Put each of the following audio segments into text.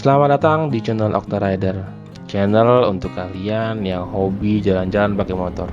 Selamat datang di channel Okta Rider, channel untuk kalian yang hobi jalan-jalan pakai motor.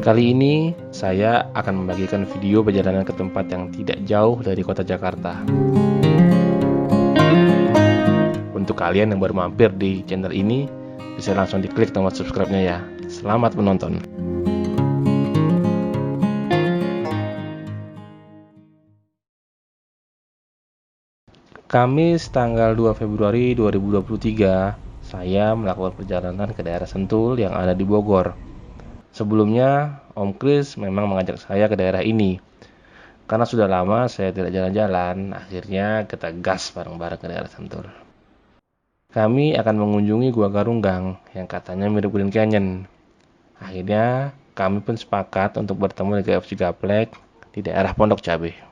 Kali ini saya akan membagikan video perjalanan ke tempat yang tidak jauh dari kota Jakarta. Untuk kalian yang baru mampir di channel ini, bisa langsung diklik tombol subscribe-nya ya. Selamat menonton. Kamis tanggal 2 Februari 2023, saya melakukan perjalanan ke daerah Sentul yang ada di Bogor. Sebelumnya, Om Kris memang mengajak saya ke daerah ini. Karena sudah lama saya tidak jalan-jalan, akhirnya kita gas bareng-bareng ke daerah Sentul. Kami akan mengunjungi Gua Galunggang yang katanya mirip Grand Canyon. Akhirnya, kami pun sepakat untuk bertemu di KFC Gaplek di daerah Pondok Cabe.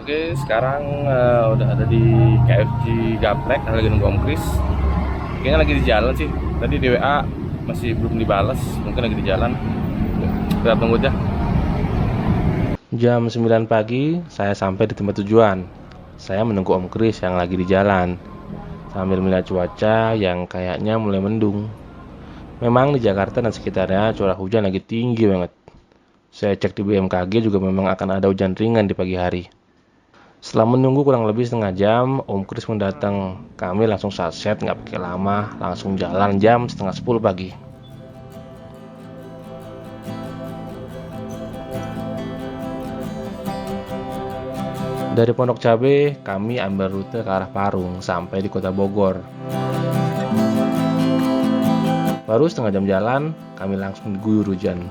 Oke, sekarang udah ada di KFC Gaplek, lagi nunggu Om Kris. Kayaknya lagi di jalan sih. Tadi di WA masih belum dibalas, mungkin lagi di jalan. Kita tunggu aja. Jam 9 pagi, saya sampai di tempat tujuan. Saya menunggu Om Kris yang lagi di jalan, sambil melihat cuaca yang kayaknya mulai mendung. Memang di Jakarta dan sekitarnya curah hujan lagi tinggi banget. Saya cek di BMKG juga memang akan ada hujan ringan di pagi hari. Setelah menunggu kurang lebih setengah jam, Om Kris pun datang. Kami langsung satset, nggak pakai lama, langsung jalan jam setengah 10 pagi. Dari Pondok Cabe, kami ambil rute ke arah Parung sampai di kota Bogor. Baru setengah jam jalan, kami langsung diguyur hujan.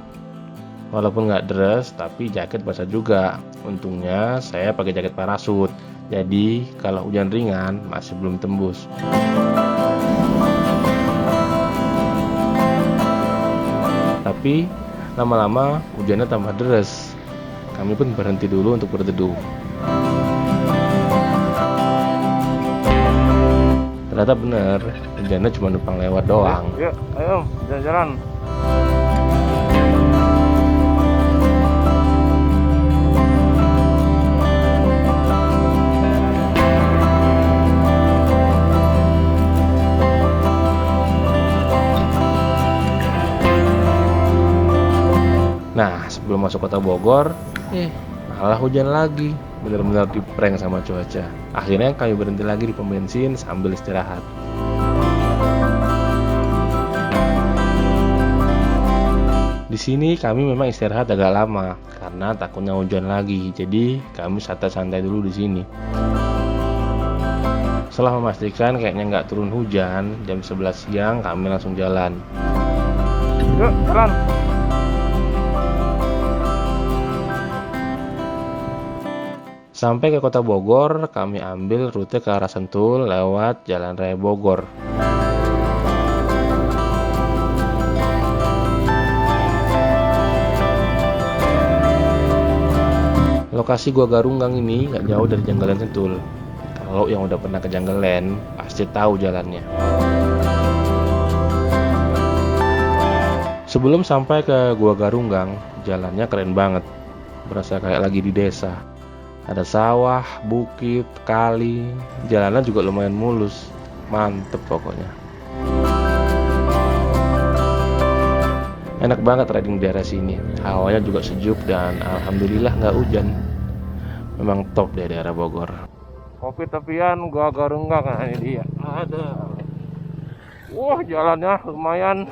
Walaupun nggak deres, tapi jaket basah juga. Untungnya saya pakai jaket parasut, jadi kalau hujan ringan masih belum tembus. Tapi lama-lama hujannya tambah deres. Kami pun berhenti dulu untuk berteduh. Ternyata bener, hujannya cuma numpang lewat doang. Yuk, ayo jalan-jalan. Nah, sebelum masuk kota Bogor, malah hujan lagi. Benar-benar diprank sama cuaca. Akhirnya kami berhenti lagi di pom bensin sambil istirahat. Di sini kami memang istirahat agak lama karena takutnya hujan lagi. Jadi kami santai-santai dulu di sini. Setelah memastikan kayaknya nggak turun hujan, jam 11 siang kami langsung jalan. Yuk, jalan. Sampai ke kota Bogor, kami ambil rute ke arah Sentul lewat Jalan Raya Bogor. Lokasi Gua Galunggang ini nggak jauh dari Janggalan Sentul. Kalau yang udah pernah ke Janggalan, pasti tahu jalannya. Sebelum sampai ke Gua Galunggang, jalannya keren banget. Berasa kayak lagi di desa. Ada sawah, bukit, kali, jalanan juga lumayan mulus. Mantep pokoknya. Enak banget riding di daerah sini. Hawanya juga sejuk dan alhamdulillah nggak hujan. Memang top deh daerah Bogor. Kopi tepian Gua Galunggang, nah ini dia. Ada. Wah, jalannya lumayan.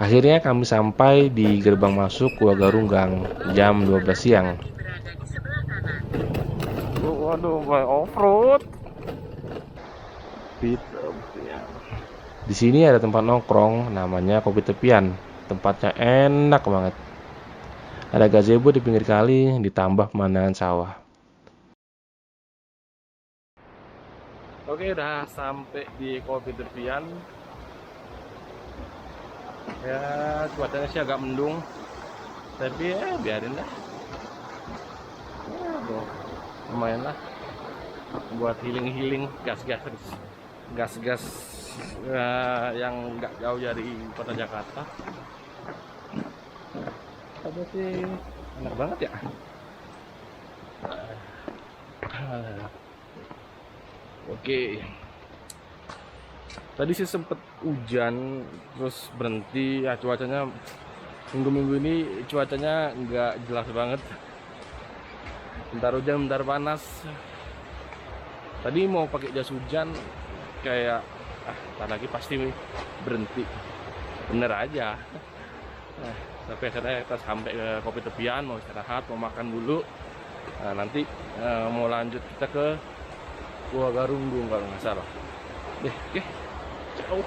Akhirnya kami sampai di gerbang masuk Gua Galunggang jam 12 siang. Waduh, main off-road. Di sini ada tempat nongkrong namanya Kopi Tepian. Tempatnya enak banget. Ada gazebo di pinggir kali ditambah pemandangan sawah. Oke, udah sampai di Kopi Tepian. Ya, cuacanya sih agak mendung. Tapi ya biarin lah. Lumayan lah buat healing gas-gas yang nggak jauh dari kota Jakarta. Ada sih Enak banget ya. Oke. Tadi sih sempet hujan terus berhenti ya, cuacanya minggu-minggu ini cuacanya nggak jelas banget. Bentar hujan, bentar panas. Tadi mau pakai jas hujan kayak ntar lagi pasti berhenti. Bener aja. Tapi akhirnya kita sampai ke kopi tepian, mau istirahat, mau makan dulu. Nah, nanti mau lanjut kita ke Gua Garunggung kalau nggak salah. Oke. Ciao.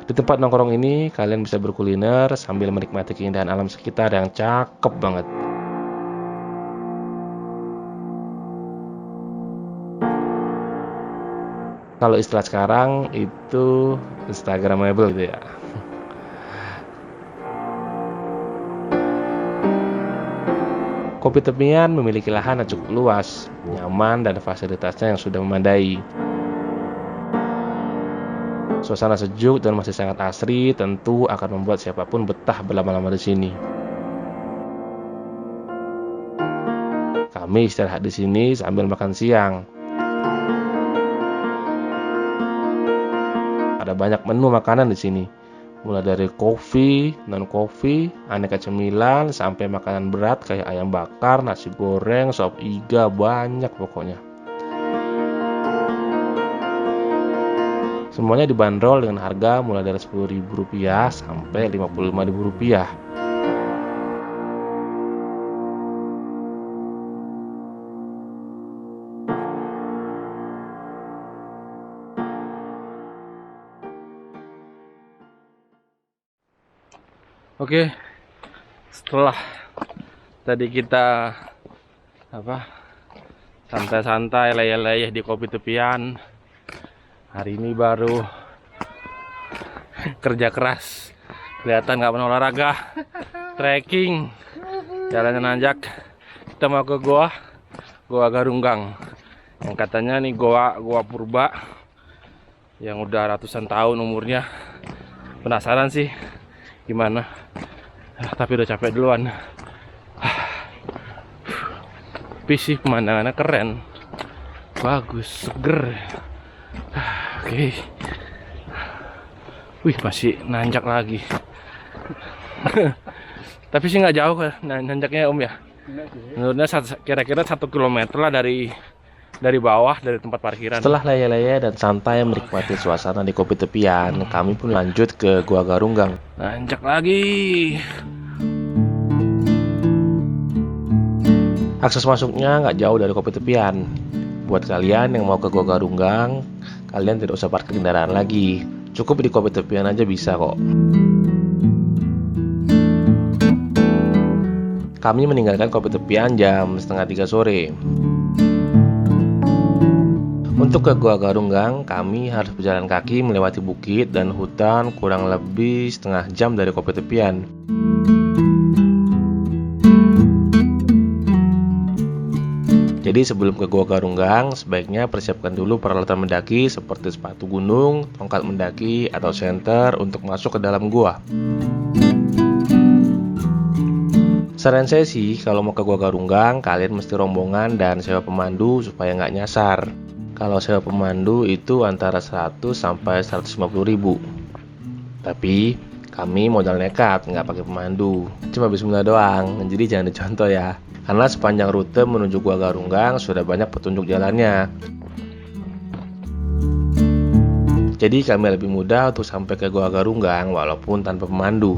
Di tempat nongkrong ini, kalian bisa berkuliner sambil menikmati keindahan alam sekitar yang cakep banget. Kalau istilah sekarang itu Instagramable gitu ya. Kopi tepian memiliki lahan yang cukup luas, nyaman, dan fasilitasnya yang sudah memadai. Suasana sejuk dan masih sangat asri tentu akan membuat siapapun betah berlama-lama di sini. Kami istirahat di sini sambil makan siang. Ada banyak menu makanan di sini, mulai dari kopi, non kopi, aneka cemilan, sampai makanan berat kayak ayam bakar, nasi goreng, sop iga, banyak pokoknya. Semuanya dibanderol dengan harga mulai dari Rp10.000 sampai Rp55.000. Oke, setelah tadi kita santai-santai leyeh-leyeh di kopi tepian, hari ini baru kerja keras, kelihatan nggak pernah olahraga, trekking, jalannya nanjak. Kita mau ke Gua Garunggang, yang katanya nih gua purba yang udah ratusan tahun umurnya. Penasaran sih gimana, tapi udah capek duluan. Tapi sih pemandangannya keren, bagus, seger. Oke. Wih, masih nanjak lagi. Tapi sih nggak jauh nanjaknya Om ya. Menurutnya kira-kira 1 kilometer lah dari bawah, dari tempat parkiran. Setelah leyeh-leyeh dan santai menikmati suasana di kopi tepian, kami pun lanjut ke Gua Garunggang. Nanjak lagi. Akses masuknya nggak jauh dari kopi tepian. Buat kalian yang mau ke Gua Garunggang, kalian tidak usah parkir kendaraan lagi. Cukup di kopi tepian aja bisa kok. Kami meninggalkan kopi tepian jam 2:30 sore. Untuk ke Gua Garunggang, kami harus berjalan kaki melewati bukit dan hutan kurang lebih setengah jam dari kopi tepian. Jadi sebelum ke Gua Garunggang, sebaiknya persiapkan dulu peralatan mendaki seperti sepatu gunung, tongkat mendaki, atau senter untuk masuk ke dalam gua. Saran saya sih, kalau mau ke Gua Garunggang, kalian mesti rombongan dan sewa pemandu supaya nggak nyasar. Kalau sewa pemandu itu antara 100 sampai 150 ribu. Tapi kami modal nekat, nggak pakai pemandu, cuma bismillah doang, jadi jangan dicontoh ya. Karena sepanjang rute menuju Gua Garunggang sudah banyak petunjuk jalannya. Jadi kami lebih mudah untuk sampai ke Gua Garunggang walaupun tanpa pemandu.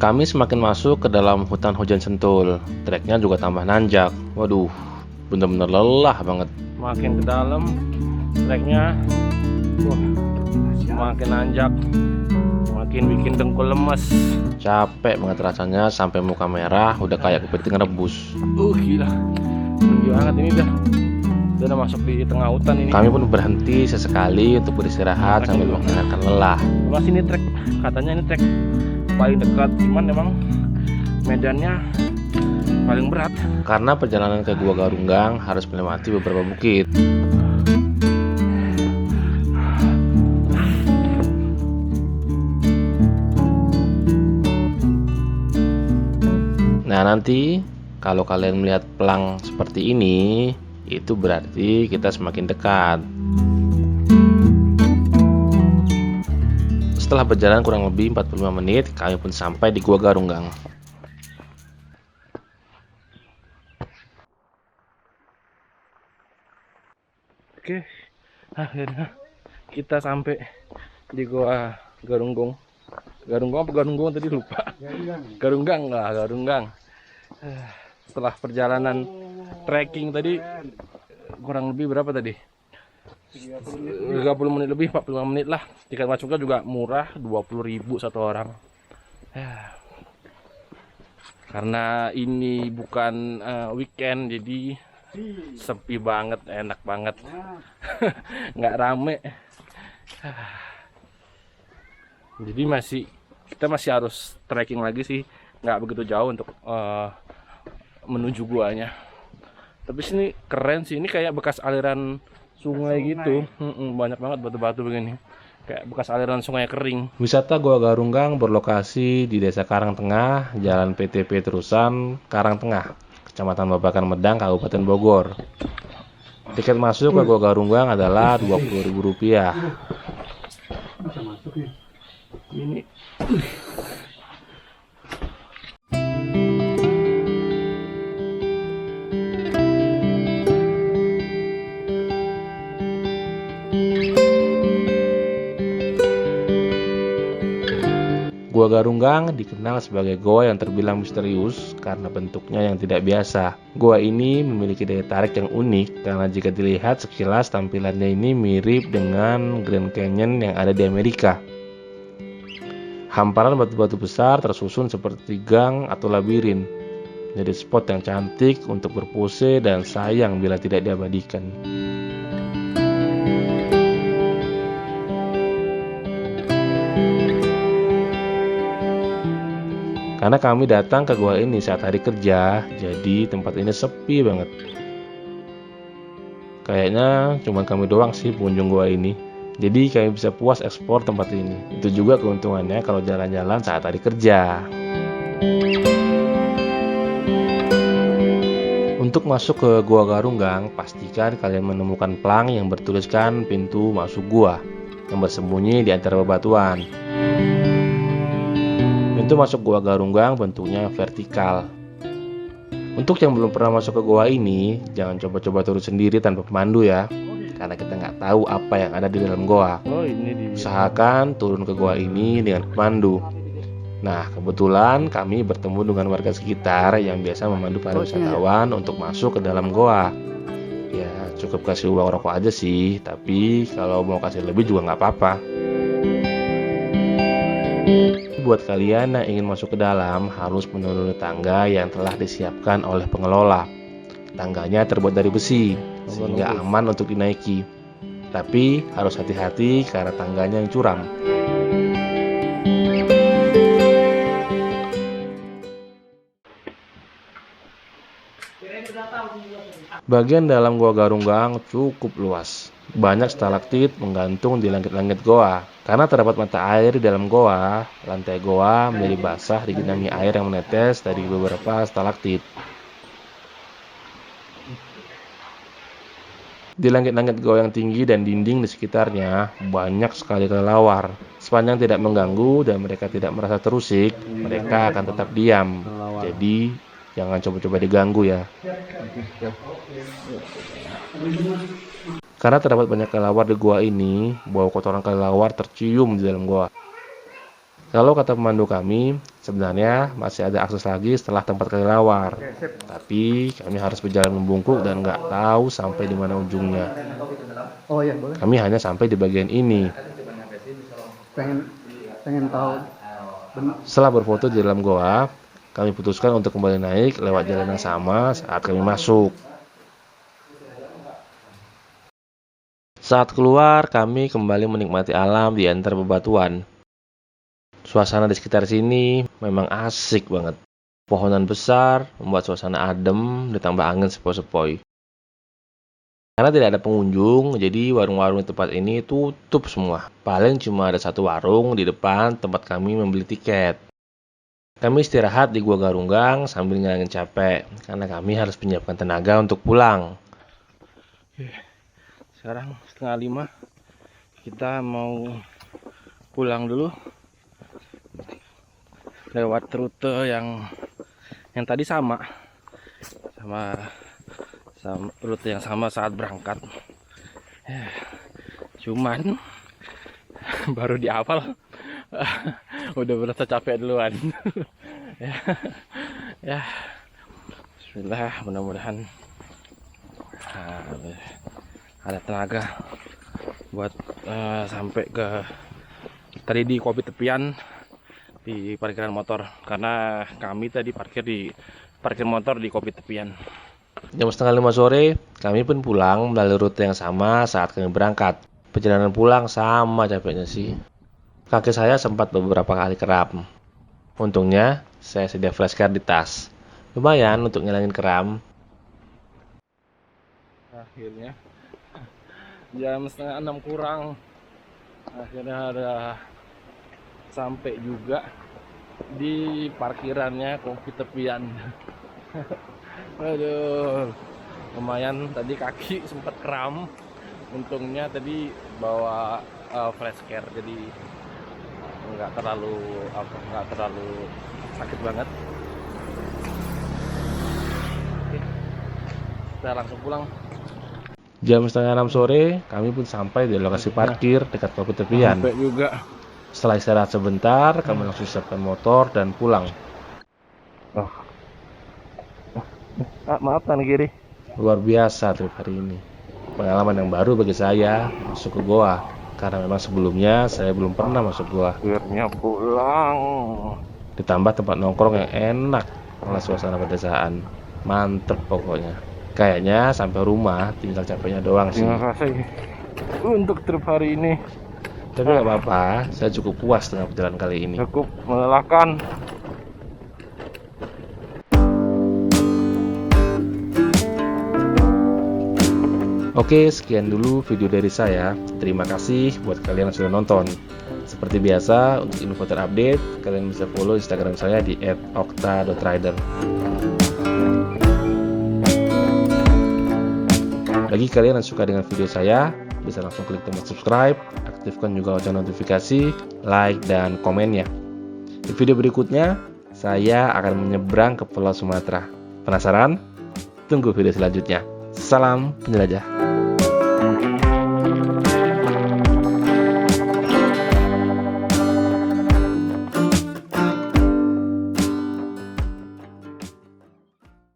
Kami semakin masuk ke dalam hutan hujan sentul. Treknya juga tambah nanjak. Waduh, bener-bener lelah banget. Makin ke dalam, treknya makin nanjak, makin bikin dengkul lemes. Capek banget rasanya, sampai muka merah, udah kayak kepiting rebus. Gila, tinggi banget ini dah. Dia udah masuk di tengah hutan ini. Kami pun berhenti sesekali untuk beristirahat sambil menghilangkan lelah. Mas, ini trek, katanya ini trek paling dekat, cuman memang medannya paling berat. Karena perjalanan ke Gua Garunggang harus melewati beberapa bukit. Nah, nanti kalau kalian melihat pelang seperti ini, itu berarti kita semakin dekat. Setelah berjalan kurang lebih 45 menit, kami pun sampai di Gua Garunggang. Oke, akhirnya kita sampai di Gua Garunggang. Garunggang apa Garunggang tadi lupa. Garunggang lah, Garunggang. Setelah perjalanan trekking tadi kurang lebih berapa tadi? 30 menit lebih, 45 menit lah. Tiket masuknya juga murah, 20.000 satu orang. Karena ini bukan weekend, jadi sepi banget, enak banget. Nggak rame. Jadi kita masih harus trekking lagi sih, nggak begitu jauh untuk menuju guanya. Tapi sini keren sih, ini kayak bekas aliran sungai gitu. Banyak banget batu-batu begini, kayak bekas aliran sungai kering. Wisata Gua Garunggang berlokasi di Desa Karangtengah, Jalan PTP Terusan, Karangtengah, Kecamatan Babakan Medang, Kabupaten Bogor. Tiket masuk ke Gua Garunggang adalah Rp20.000. Ini Gua Garunggang dikenal sebagai goa yang terbilang misterius karena bentuknya yang tidak biasa. Goa ini memiliki daya tarik yang unik karena jika dilihat sekilas tampilannya ini mirip dengan Grand Canyon yang ada di Amerika. Hamparan batu-batu besar tersusun seperti gang atau labirin. Jadi spot yang cantik untuk berpose dan sayang bila tidak diabadikan. Karena kami datang ke gua ini saat hari kerja, jadi tempat ini sepi banget. Kayaknya cuma kami doang sih pengunjung gua ini. Jadi kami bisa puas eksplor tempat ini. Itu juga keuntungannya kalau jalan-jalan saat hari kerja. Untuk masuk ke Gua Garunggang, pastikan kalian menemukan pelang yang bertuliskan pintu masuk gua yang bersembunyi di antara bebatuan. Pintu masuk Gua Garunggang bentuknya vertikal. Untuk yang belum pernah masuk ke gua ini, jangan coba-coba turun sendiri tanpa pemandu ya, karena kita nggak tahu apa yang ada di dalam gua. Usahakan turun ke gua ini dengan pemandu. Nah, kebetulan kami bertemu dengan warga sekitar yang biasa memandu para wisatawan untuk masuk ke dalam goa. Ya, cukup kasih uang rokok aja sih, tapi kalau mau kasih lebih juga nggak apa-apa. Buat kalian yang ingin masuk ke dalam, harus menuruni tangga yang telah disiapkan oleh pengelola. Tangganya terbuat dari besi, sehingga aman untuk dinaiki. Tapi harus hati-hati karena tangganya yang curam. Bagian dalam Gua Garunggang cukup luas. Banyak stalaktit menggantung di langit-langit goa. Karena terdapat mata air di dalam goa, lantai goa menjadi basah digenangi air yang menetes dari beberapa stalaktit. Di langit-langit goa yang tinggi dan dinding di sekitarnya, banyak sekali kelelawar. Sepanjang tidak mengganggu dan mereka tidak merasa terusik, mereka akan tetap diam. Jadi, jangan coba-coba diganggu ya. Karena terdapat banyak kelelawar di gua ini, bau kotoran kelelawar tercium di dalam gua. Kalau kata pemandu kami, sebenarnya masih ada akses lagi setelah tempat kelelawar. Tapi kami harus berjalan membungkuk dan nggak tahu sampai di mana ujungnya. Kami hanya sampai di bagian ini. Pengen tahu. Setelah berfoto di dalam goa, kami putuskan untuk kembali naik lewat jalan yang sama saat kami masuk. Saat keluar, kami kembali menikmati alam di antara bebatuan. Suasana di sekitar sini memang asik banget. Pohonan besar membuat suasana adem ditambah angin sepoi-sepoi. Karena tidak ada pengunjung, jadi warung-warung di tempat ini tutup semua. Paling cuma ada satu warung di depan tempat kami membeli tiket. Kami istirahat di Gua Garunggang sambil ngilangin capek, karena kami harus menyiapkan tenaga untuk pulang. Sekarang 4:30, kita mau pulang dulu lewat rute yang tadi sama rute yang sama saat berangkat. Cuman baru di awal udah berasa capek duluan. Ya, bismillah, mudah-mudahan ada tenaga buat sampai ke tadi di kopi tepian di parkiran motor, karena kami tadi parkir motor di kopi tepian. Jam 4:30 sore, kami pun pulang melalui rute yang sama saat kami berangkat. Perjalanan pulang sama capeknya sih. Kaki saya sempat beberapa kali kram. Untungnya, saya sedia flashcard di tas. Lumayan untuk ngilangin kram. Akhirnya jam 5:30 kurang, akhirnya ada sampai juga di parkirannya kopi tepian. Aduh, lumayan tadi kaki sempat kram. Untungnya tadi bawa flashcard, jadi nggak terlalu sakit banget. Oke, kita langsung pulang. Jam 5:30 sore, kami pun sampai di lokasi parkir dekat kopi tepian. Sampai juga. Setelah istirahat sebentar, kami langsung siapkan motor dan pulang. Maaf, tangan kiri. Luar biasa trip hari ini. Pengalaman yang baru bagi saya masuk ke goa. Karena memang sebelumnya saya belum pernah masuk goa. Akhirnya pulang. Ditambah tempat nongkrong yang enak oleh suasana pedesaan. Mantep pokoknya. Kayaknya sampai rumah tinggal capeknya doang sih. Terima kasih untuk trip hari ini. Tapi nggak apa-apa, saya cukup puas dengan perjalanan kali ini. Cukup melelahkan. Oke, sekian dulu video dari saya. Terima kasih buat kalian yang sudah nonton. Seperti biasa, untuk info terupdate, kalian bisa follow Instagram saya di @okta.rider. Bagi kalian yang suka dengan video saya, bisa langsung klik tombol subscribe, aktifkan juga lonceng notifikasi, like, dan komennya. Di video berikutnya, saya akan menyeberang ke Pulau Sumatera. Penasaran? Tunggu video selanjutnya. Salam penjelajah.